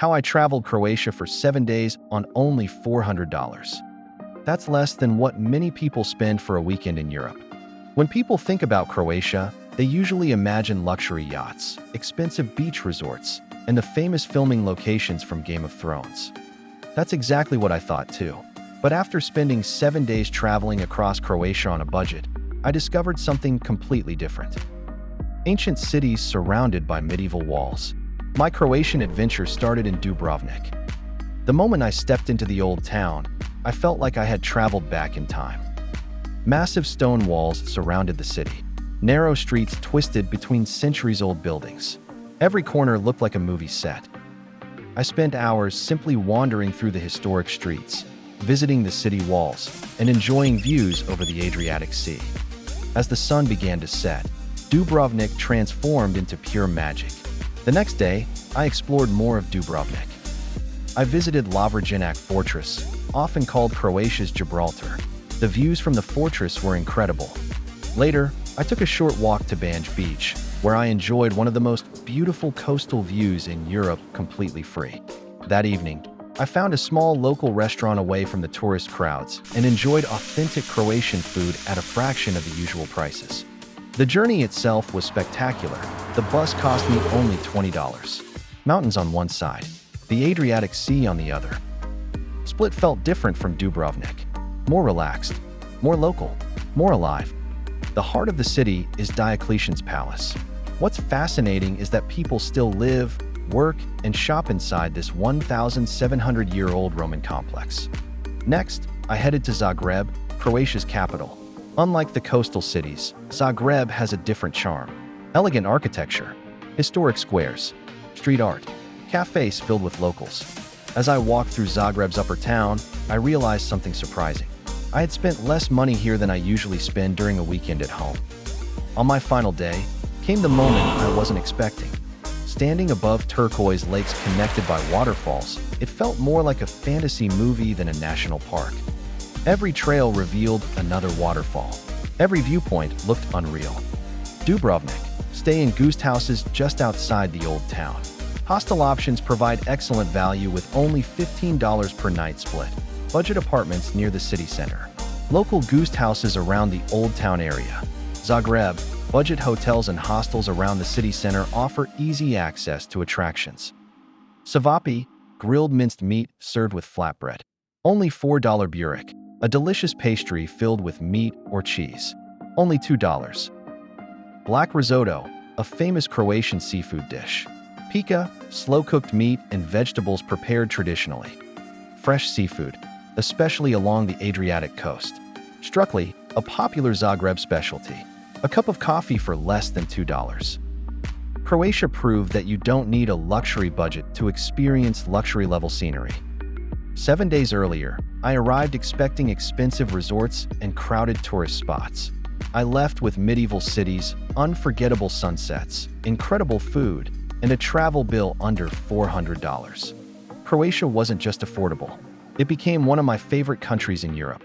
how I traveled Croatia for 7 days on only $400. That's less than what many people spend for a weekend in Europe. When people think about Croatia, they usually imagine luxury yachts, expensive beach resorts, and the famous filming locations from Game of Thrones. That's exactly what I thought too. But after spending 7 days traveling across Croatia on a budget, I discovered something completely different. Ancient cities surrounded by medieval walls. My Croatian adventure started in Dubrovnik. The moment I stepped into the old town, I felt like I had traveled back in time. Massive stone walls surrounded the city. Narrow streets twisted between centuries-old buildings. Every corner looked like a movie set. I spent hours simply wandering through the historic streets, visiting the city walls, and enjoying views over the Adriatic Sea. As the sun began to set, Dubrovnik transformed into pure magic. The next day, I explored more of Dubrovnik. I visited Lovrenac Fortress, often called Croatia's Gibraltar. The views from the fortress were incredible. Later, I took a short walk to Banj Beach, where I enjoyed one of the most beautiful coastal views in Europe completely free. That evening, I found a small local restaurant away from the tourist crowds and enjoyed authentic Croatian food at a fraction of the usual prices. The journey itself was spectacular. The bus cost me only $20. Mountains on one side, the Adriatic Sea on the other. Split felt different from Dubrovnik. More relaxed, more local, more alive. The heart of the city is Diocletian's palace. What's fascinating is that people still live, work, and shop inside this 1,700-year-old Roman complex. Next, I headed to Zagreb, Croatia's capital. Unlike the coastal cities, Zagreb has a different charm. Elegant architecture, historic squares, street art, cafes filled with locals. As I walked through Zagreb's upper town, I realized something surprising. I had spent less money here than I usually spend during a weekend at home. On my final day, came the moment I wasn't expecting. Standing above turquoise lakes connected by waterfalls, it felt more like a fantasy movie than a national park. Every trail revealed another waterfall. Every viewpoint looked unreal. Dubrovnik. Stay in guest houses just outside the old town. Hostel options provide excellent value with only $15 per night split. Budget apartments near the city center. Local guest houses around the Old Town area. Zagreb, budget hotels and hostels around the city center offer easy access to attractions. Savapi, grilled minced meat served with flatbread. Only $4 burek, a delicious pastry filled with meat or cheese. Only $2. Black risotto, a famous Croatian seafood dish. Pika, slow-cooked meat and vegetables prepared traditionally. Fresh seafood, especially along the Adriatic coast. Strukli, a popular Zagreb specialty. A cup of coffee for less than $2. Croatia proved that you don't need a luxury budget to experience luxury-level scenery. 7 days earlier, I arrived expecting expensive resorts and crowded tourist spots. I left with medieval cities, unforgettable sunsets, incredible food, and a travel bill under $400. Croatia wasn't just affordable. It became one of my favorite countries in Europe.